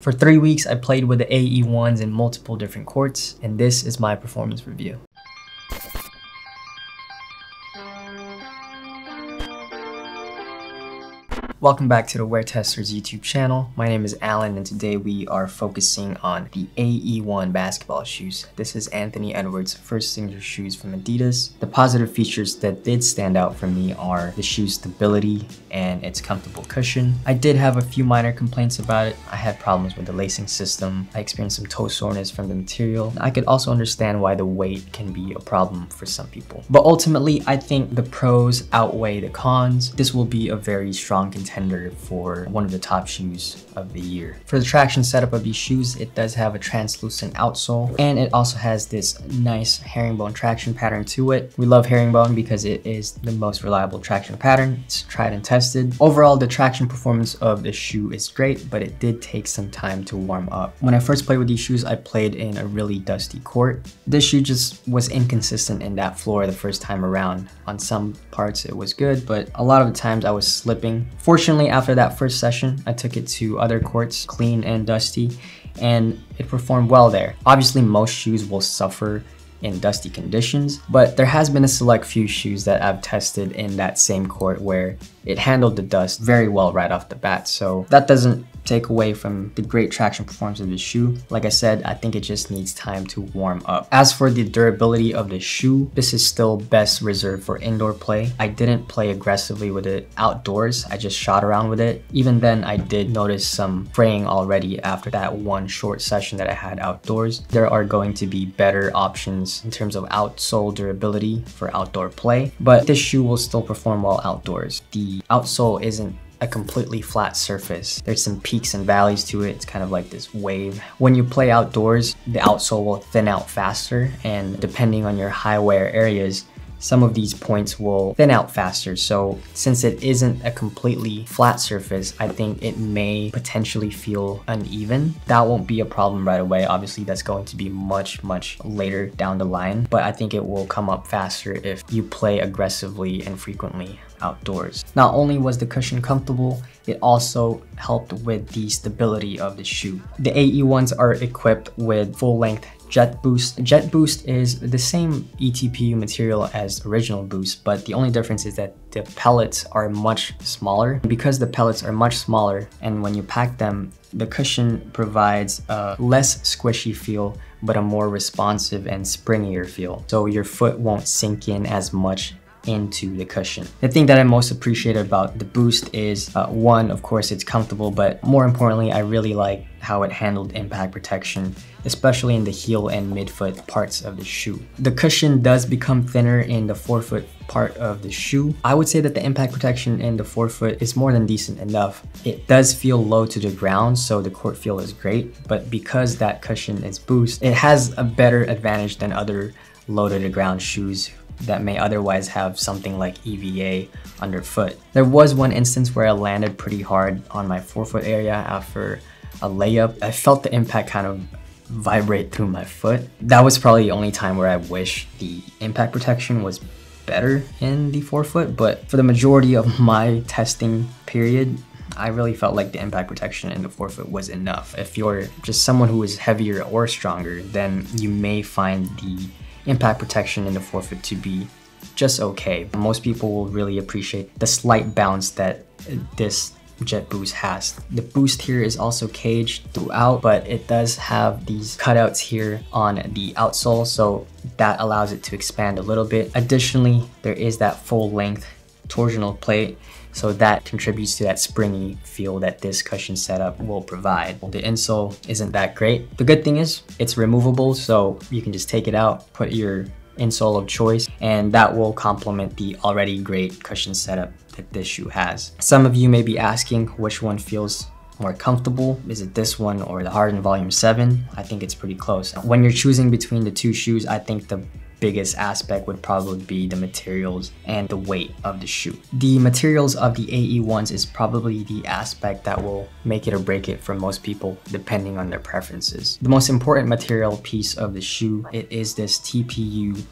For 3 weeks, I played with the AE1s in multiple different courts, and this is my performance review. Welcome back to the WearTesters YouTube channel. My name is Alan, and today we are focusing on the AE1 basketball shoes. This is Anthony Edwards' first signature shoes from Adidas. The positive features that did stand out for me are the shoe's stability and its comfortable cushion. I did have a few minor complaints about it. I had problems with the lacing system. I experienced some toe soreness from the material. I could also understand why the weight can be a problem for some people. But ultimately, I think the pros outweigh the cons. This will be a very strong contender for one of the top shoes of the year. For the traction setup of these shoes, it does have a translucent outsole, and it also has this nice herringbone traction pattern to it. We love herringbone because it is the most reliable traction pattern. It's tried and tested. Overall, the traction performance of the shoe is great, but it did take some time to warm up. When I first played with these shoes, I played in a really dusty court. This shoe just was inconsistent in that floor the first time around. On some parts it was good, but a lot of the times I was slipping. Fortunately, after that first session, I took it to other courts, clean and dusty, and it performed well there. Obviously, most shoes will suffer in dusty conditions, but there has been a select few shoes that I've tested in that same court where it handled the dust very well right off the bat. So that doesn't take away from the great traction performance of the shoe. Like I said, I think it just needs time to warm up. As for the durability of the shoe, this is still best reserved for indoor play. I didn't play aggressively with it outdoors. I just shot around with it. Even then, I did notice some fraying already after that one short session that I had outdoors. There are going to be better options in terms of outsole durability for outdoor play, but this shoe will still perform well outdoors. The outsole isn't a completely flat surface. There's some peaks and valleys to it. It's kind of like this wave. When you play outdoors, the outsole will thin out faster, and depending on your high wear areas, some of these points will thin out faster. So since it isn't a completely flat surface, I think it may potentially feel uneven. That won't be a problem right away. Obviously, that's going to be much later down the line, but I think it will come up faster if you play aggressively and frequently outdoors. Not only was the cushion comfortable, it also helped with the stability of the shoe. The AE1s are equipped with full-length Jet Boost. Jet Boost is the same ETPU material as original Boost, but the only difference is that the pellets are much smaller. Because the pellets are much smaller, and when you pack them, the cushion provides a less squishy feel, but a more responsive and springier feel. So your foot won't sink in as much into the cushion. The thing that I most appreciate about the Boost is one, of course, it's comfortable, but more importantly, I really like how it handled impact protection, especially in the heel and midfoot parts of the shoe. The cushion does become thinner in the forefoot part of the shoe. I would say that the impact protection in the forefoot is more than decent enough. It does feel low to the ground, so the court feel is great, but because that cushion is Boost, it has a better advantage than other low to the ground shoes that may otherwise have something like EVA underfoot. There was one instance where I landed pretty hard on my forefoot area after a layup. I felt the impact kind of vibrate through my foot. That was probably the only time where I wish the impact protection was better in the forefoot, but for the majority of my testing period, I really felt like the impact protection in the forefoot was enough. If you're just someone who is heavier or stronger, then you may find the impact protection in the forefoot to be just okay. Most people will really appreciate the slight bounce that this Jet Boost has. The Boost here is also caged throughout, but it does have these cutouts here on the outsole, so that allows it to expand a little bit. Additionally, there is that full-length torsional plate, so that contributes to that springy feel that this cushion setup will provide. The insole isn't that great. The good thing is it's removable, so you can just take it out, put your insole of choice, and that will complement the already great cushion setup that this shoe has. Some of you may be asking which one feels more comfortable. Is it this one or the Harden Volume 7? I think it's pretty close. When you're choosing between the two shoes, I think the biggest aspect would probably be the materials and the weight of the shoe. The materials of the AE1s is probably the aspect that will make it or break it for most people depending on their preferences. The most important material piece of the shoe, it is this TPU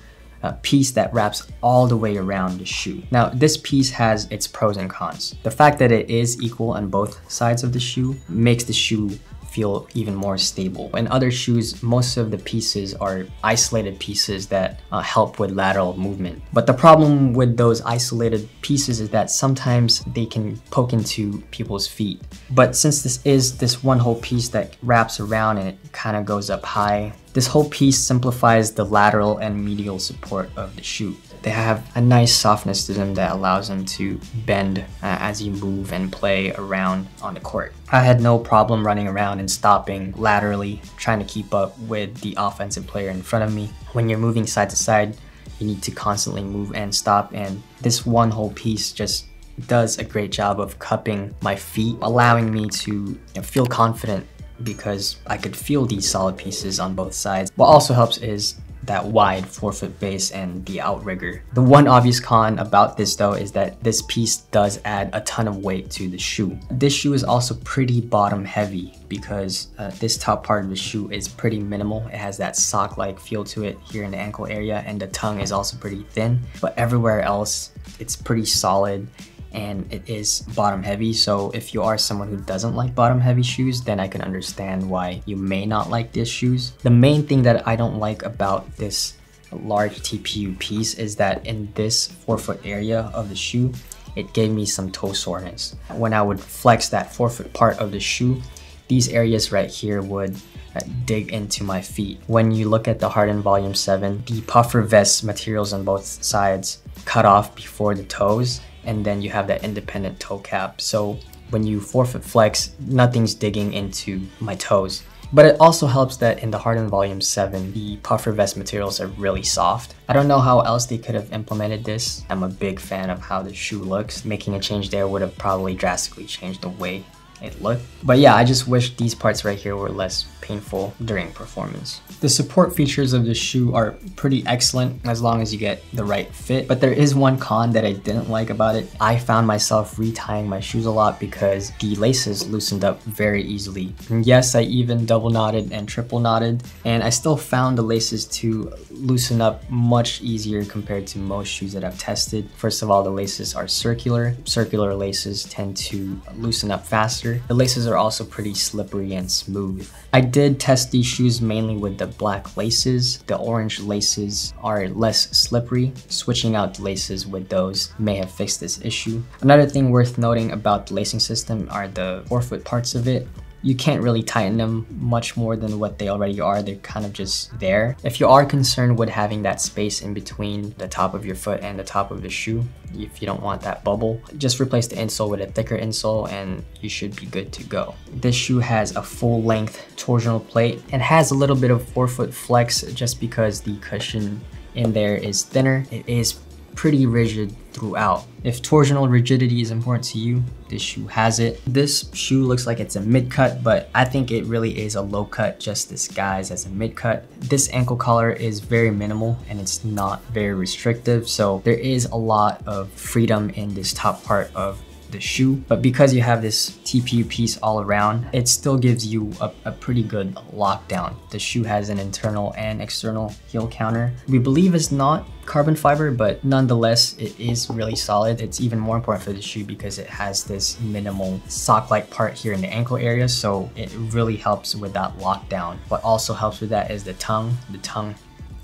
piece that wraps all the way around the shoe. Now, this piece has its pros and cons. The fact that it is equal on both sides of the shoe makes the shoe feel even more stable. In other shoes, most of the pieces are isolated pieces that help with lateral movement. But the problem with those isolated pieces is that sometimes they can poke into people's feet. But since this is this one whole piece that wraps around and it kind of goes up high, this whole piece simplifies the lateral and medial support of the shoe. They have a nice softness to them that allows them to bend as you move and play around on the court. I had no problem running around and stopping laterally, trying to keep up with the offensive player in front of me. When you're moving side to side, you need to constantly move and stop, and this one whole piece just does a great job of cupping my feet, allowing me to feel confident because I could feel these solid pieces on both sides. What also helps is that wide forefoot base and the outrigger. The one obvious con about this though is that this piece does add a ton of weight to the shoe. This shoe is also pretty bottom heavy because this top part of the shoe is pretty minimal. It has that sock-like feel to it here in the ankle area, and the tongue is also pretty thin, but everywhere else it's pretty solid and it is bottom heavy. So if you are someone who doesn't like bottom heavy shoes, then I can understand why you may not like these shoes. The main thing that I don't like about this large TPU piece is that in this forefoot area of the shoe, it gave me some toe soreness. When I would flex that forefoot part of the shoe, these areas right here would dig into my feet. When you look at the Harden Volume 7, the puffer vest materials on both sides cut off before the toes, and then you have that independent toe cap. So when you forefoot flex, nothing's digging into my toes. But it also helps that in the Harden Volume 7, the puffer vest materials are really soft. I don't know how else they could have implemented this. I'm a big fan of how the shoe looks. Making a change there would have probably drastically changed the way it looked. But yeah, I just wish these parts right here were less painful during performance. The support features of the shoe are pretty excellent as long as you get the right fit, but there is one con that I didn't like about it. I found myself retying my shoes a lot because the laces loosened up very easily. And yes, I even double knotted and triple knotted, and I still found the laces to loosen up much easier compared to most shoes that I've tested. First of all, the laces are circular. Circular laces tend to loosen up faster. The laces are also pretty slippery and smooth. I did test these shoes mainly with the black laces. The orange laces are less slippery. Switching out the laces with those may have fixed this issue. Another thing worth noting about the lacing system are the forefoot parts of it. You can't really tighten them much more than what they already are. They're kind of just there. If you are concerned with having that space in between the top of your foot and the top of the shoe, if you don't want that bubble, just replace the insole with a thicker insole and you should be good to go. This shoe has a full-length torsional plate and has a little bit of forefoot flex just because the cushion in there is thinner. It is pretty rigid throughout. If torsional rigidity is important to you, this shoe has it. This shoe looks like it's a mid-cut, but I think it really is a low-cut just disguised as a mid-cut. This ankle collar is very minimal and it's not very restrictive, so there is a lot of freedom in this top part of the shoe, but because you have this TPU piece all around, it still gives you a pretty good lockdown. The shoe has an internal and external heel counter. We believe it's not carbon fiber, but nonetheless, it is really solid. It's even more important for the shoe because it has this minimal sock-like part here in the ankle area, so it really helps with that lockdown. What also helps with that is the tongue. The tongue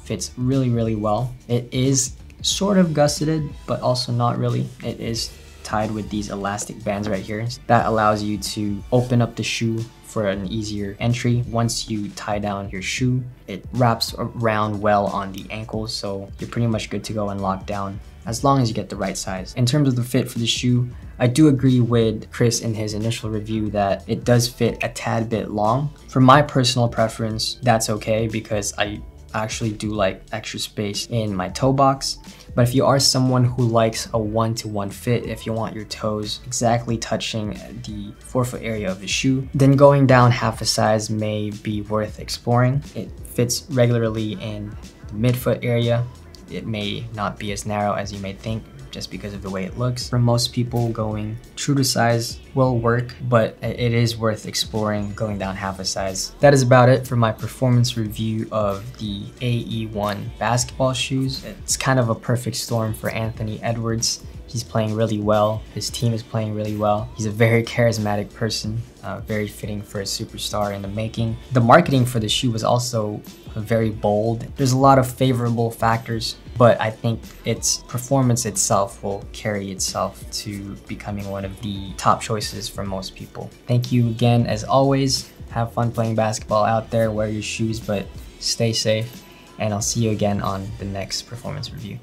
fits really, really well. It is sort of gusseted, but also not really. It is tied with these elastic bands right here. That allows you to open up the shoe for an easier entry. Once you tie down your shoe, it wraps around well on the ankles, so you're pretty much good to go and lock down as long as you get the right size. In terms of the fit for the shoe, I do agree with Chris in his initial review that it does fit a tad bit long. For my personal preference, that's okay because I actually do like extra space in my toe box. But if you are someone who likes a one-to-one fit, if you want your toes exactly touching the forefoot area of the shoe, then going down half a size may be worth exploring. It fits regularly in the midfoot area. It may not be as narrow as you may think just because of the way it looks. For most people, going true to size will work, but it is worth exploring going down half a size. That is about it for my performance review of the AE1 basketball shoes. It's kind of a perfect storm for Anthony Edwards. He's playing really well. His team is playing really well. He's a very charismatic person, very fitting for a superstar in the making. The marketing for the shoe was also very bold. There's a lot of favorable factors, but I think its performance itself will carry itself to becoming one of the top choices for most people. Thank you again, as always. Have fun playing basketball out there, wear your shoes, but stay safe, and I'll see you again on the next performance review.